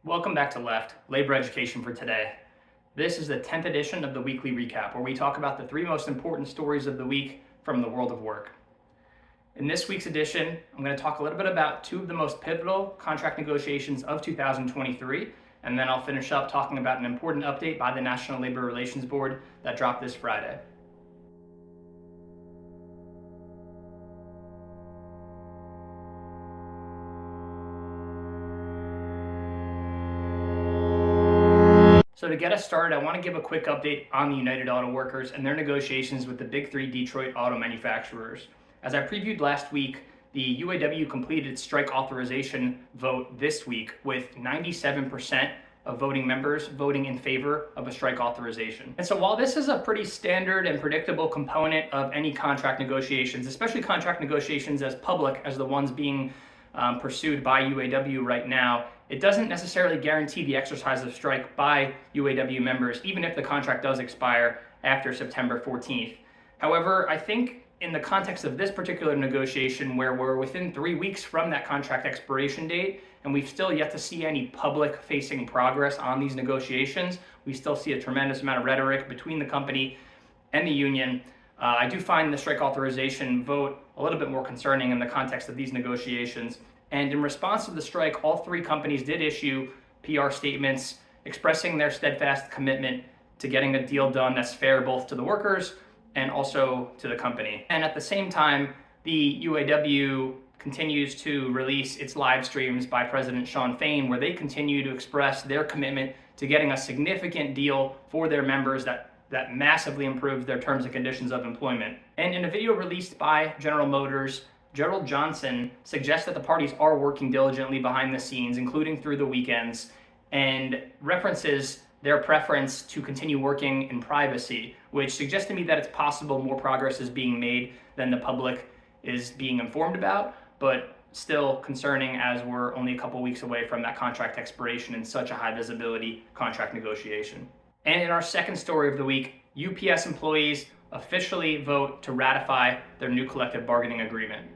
Welcome back to Left, Labor Education for Today. This is the 10th edition of the weekly recap, where we talk about the 3 most important stories of the week from the world of work. In this week's edition, I'm going to talk a little bit about 2 of the most pivotal contract negotiations of 2023, and then I'll finish up talking about an important update by the National Labor Relations Board that dropped this Friday. So to get us started, I want to give a quick update on the United Auto Workers and their negotiations with the Big 3 Detroit auto manufacturers. As I previewed last week, the UAW completed its strike authorization vote this week with 97% of voting members voting in favor of a strike authorization. And so while this is a pretty standard and predictable component of any contract negotiations, especially contract negotiations as public as the ones being pursued by UAW right now, it doesn't necessarily guarantee the exercise of strike by UAW members, even if the contract does expire after September 14th. However, I think in the context of this particular negotiation, where we're within 3 weeks from that contract expiration date, and we've still yet to see any public-facing progress on these negotiations, we still see a tremendous amount of rhetoric between the company and the union. I do find the strike authorization vote a little bit more concerning in the context of these negotiations. And in response to the strike, all 3 companies did issue PR statements expressing their steadfast commitment to getting a deal done that's fair both to the workers and also to the company. And at the same time, the UAW continues to release its live streams by President Shawn Fain, where they continue to express their commitment to getting a significant deal for their members that massively improves their terms and conditions of employment. And in a video released by General Motors, Gerald Johnson suggests that the parties are working diligently behind the scenes, including through the weekends, and references their preference to continue working in privacy, which suggests to me that it's possible more progress is being made than the public is being informed about, but still concerning as we're only a couple weeks away from that contract expiration in such a high visibility contract negotiation. And in our second story of the week, UPS employees officially vote to ratify their new collective bargaining agreement.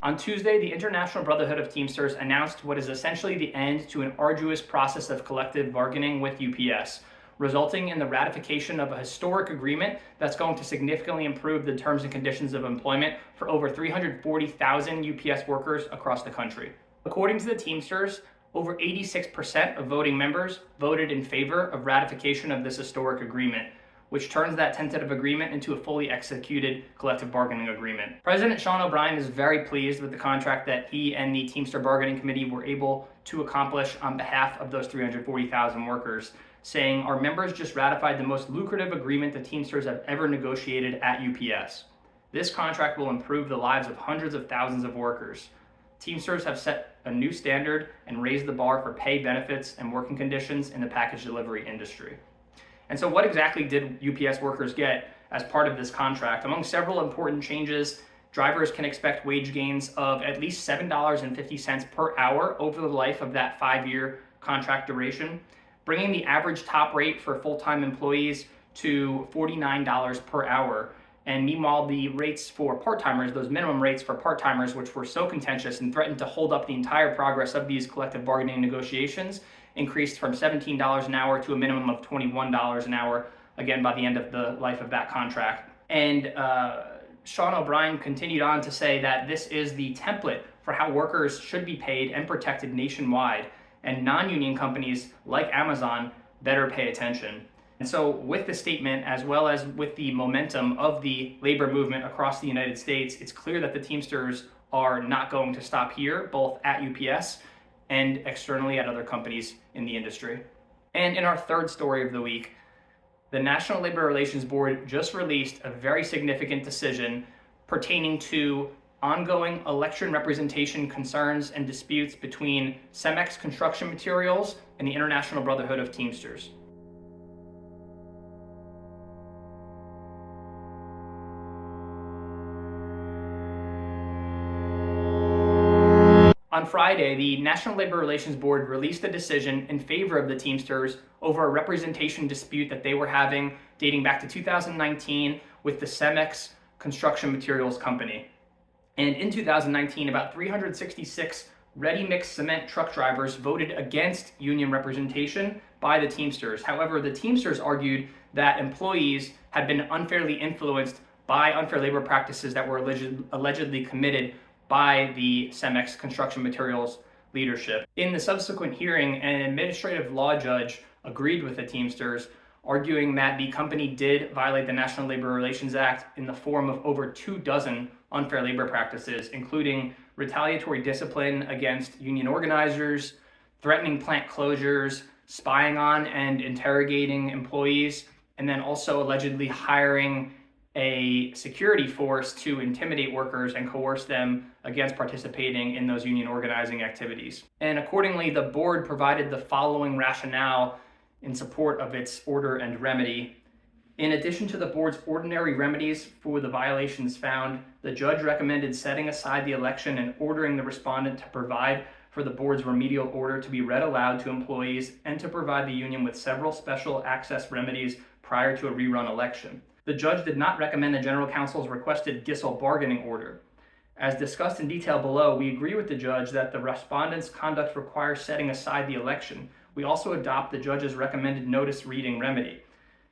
On Tuesday, the International Brotherhood of Teamsters announced what is essentially the end to an arduous process of collective bargaining with UPS, resulting in the ratification of a historic agreement that's going to significantly improve the terms and conditions of employment for over 340,000 UPS workers across the country. According to the Teamsters, over 86% of voting members voted in favor of ratification of this historic agreement, which turns that tentative agreement into a fully executed collective bargaining agreement. President Sean O'Brien is very pleased with the contract that he and the Teamster Bargaining Committee were able to accomplish on behalf of those 340,000 workers, saying, "Our members just ratified the most lucrative agreement the Teamsters have ever negotiated at UPS. This contract will improve the lives of hundreds of thousands of workers. Teamsters have set a new standard and raised the bar for pay, benefits, and working conditions in the package delivery industry." And so what exactly did UPS workers get as part of this contract? Among several important changes, drivers can expect wage gains of at least $7.50 per hour over the life of that 5-year contract duration, bringing the average top rate for full-time employees to $49 per hour. And meanwhile, the rates for part-timers, those minimum rates for part-timers, which were so contentious and threatened to hold up the entire progress of these collective bargaining negotiations, increased from $17 an hour to a minimum of $21 an hour, again, by the end of the life of that contract. And Sean O'Brien continued on to say that this is the template for how workers should be paid and protected nationwide, and non-union companies like Amazon better pay attention. And so with the statement, as well as with the momentum of the labor movement across the United States, it's clear that the Teamsters are not going to stop here, both at UPS and externally at other companies in the industry. And in our third story of the week, the National Labor Relations Board just released a very significant decision pertaining to ongoing election representation concerns and disputes between Cemex Construction Materials and the International Brotherhood of Teamsters. on Friday, the National Labor Relations Board released a decision in favor of the Teamsters over a representation dispute that they were having dating back to 2019 with the Cemex Construction Materials Company. And in 2019, about 366 ready-mix cement truck drivers voted against union representation by the Teamsters. However, the Teamsters argued that employees had been unfairly influenced by unfair labor practices that were allegedly committed by the Cemex Construction Materials leadership. In the subsequent hearing, an administrative law judge agreed with the Teamsters, arguing that the company did violate the National Labor Relations Act in the form of over 24 unfair labor practices, including retaliatory discipline against union organizers, threatening plant closures, spying on and interrogating employees, and then also allegedly hiring a security force to intimidate workers and coerce them against participating in those union organizing activities. And accordingly, the board provided the following rationale in support of its order and remedy. In addition to the board's ordinary remedies for the violations found, the judge recommended setting aside the election and ordering the respondent to provide for the board's remedial order to be read aloud to employees and to provide the union with several special access remedies prior to a rerun election. The judge did not recommend the General Counsel's requested Gissel bargaining order. As discussed in detail below, we agree with the judge that the respondent's conduct requires setting aside the election. We also adopt the judge's recommended notice reading remedy.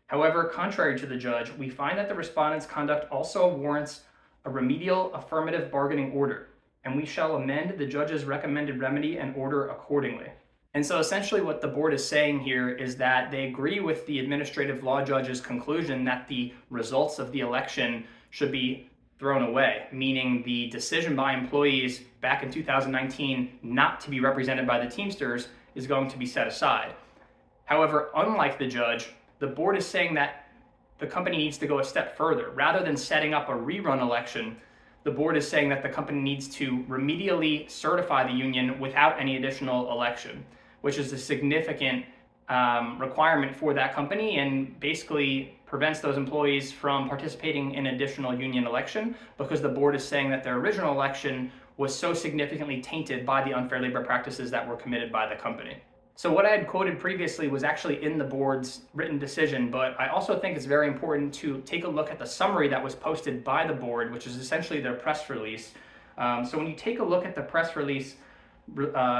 However, contrary to the judge, we find that the respondent's conduct also warrants a remedial affirmative bargaining order, and we shall amend the judge's recommended remedy and order accordingly. And so essentially what the board is saying here is that they agree with the administrative law judge's conclusion that the results of the election should be thrown away, meaning the decision by employees back in 2019 not to be represented by the Teamsters is going to be set aside. However, unlike the judge, the board is saying that the company needs to go a step further. Rather than setting up a rerun election, the board is saying that the company needs to remedially certify the union without any additional election, which is a significant requirement for that company and basically prevents those employees from participating in additional union election because the board is saying that their original election was so significantly tainted by the unfair labor practices that were committed by the company. So what I had quoted previously was actually in the board's written decision, but I also think it's very important to take a look at the summary that was posted by the board, which is essentially their press release. So when you take a look at the press release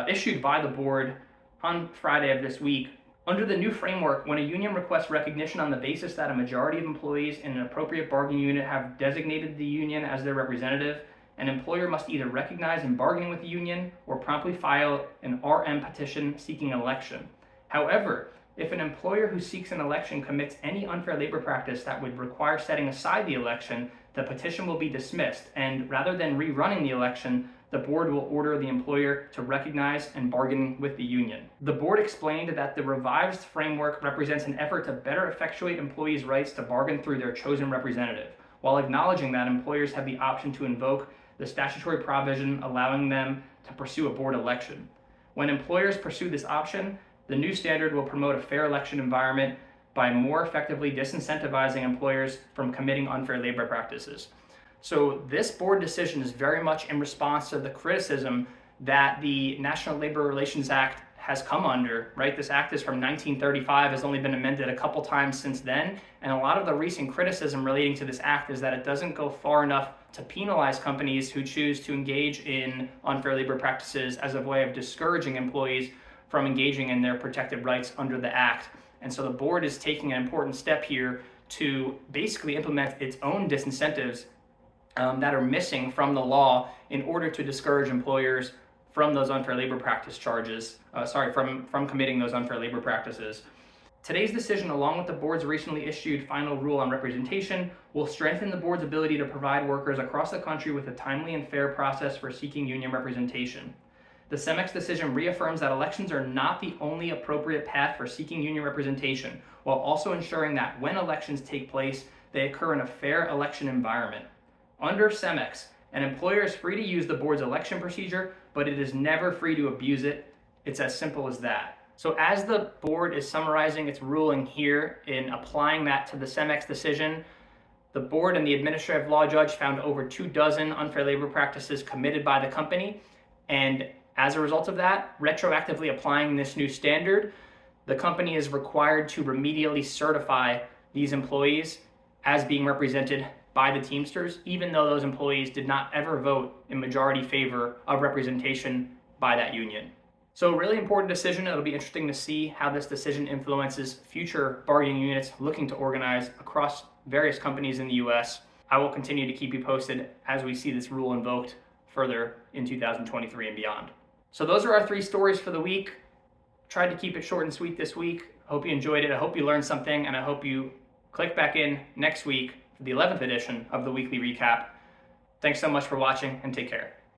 issued by the board on Friday of this week, under the new framework, when a union requests recognition on the basis that a majority of employees in an appropriate bargaining unit have designated the union as their representative, an employer must either recognize in bargaining with the union or promptly file an RM petition seeking election. However, if an employer who seeks an election commits any unfair labor practice that would require setting aside the election, the petition will be dismissed, and rather than rerunning the election, the board will order the employer to recognize and bargain with the union. The board explained that the revised framework represents an effort to better effectuate employees' rights to bargain through their chosen representative, while acknowledging that employers have the option to invoke the statutory provision allowing them to pursue a board election. When employers pursue this option, the new standard will promote a fair election environment by more effectively disincentivizing employers from committing unfair labor practices. So this board decision is very much in response to the criticism that the National Labor Relations Act has come under, right? This act is from 1935, has only been amended a couple times since then, and a lot of the recent criticism relating to this act is that it doesn't go far enough to penalize companies who choose to engage in unfair labor practices as a way of discouraging employees from engaging in their protected rights under the act. And so the board is taking an important step here to basically implement its own disincentives that are missing from the law in order to discourage employers from those unfair labor practice charges, from committing those unfair labor practices. Today's decision, along with the board's recently issued final rule on representation, will strengthen the board's ability to provide workers across the country with a timely and fair process for seeking union representation. The CEMEX decision reaffirms that elections are not the only appropriate path for seeking union representation, while also ensuring that when elections take place, they occur in a fair election environment. Under CEMEX, an employer is free to use the board's election procedure, but it is never free to abuse it. It's as simple as that. So as the board is summarizing its ruling here in applying that to the CEMEX decision, the board and the administrative law judge found over 24 unfair labor practices committed by the company, and As a result of that, retroactively applying this new standard, the company is required to remedially certify these employees as being represented by the Teamsters, even though those employees did not ever vote in majority favor of representation by that union. So a really important decision. It'll be interesting to see how this decision influences future bargaining units looking to organize across various companies in the US. I will continue to keep you posted as we see this rule invoked further in 2023 and beyond. So those are our 3 stories for the week. Tried to keep it short and sweet this week. Hope you enjoyed it. I hope you learned something, and I hope you click back in next week for the 11th edition of the Weekly Recap. Thanks so much for watching, and take care.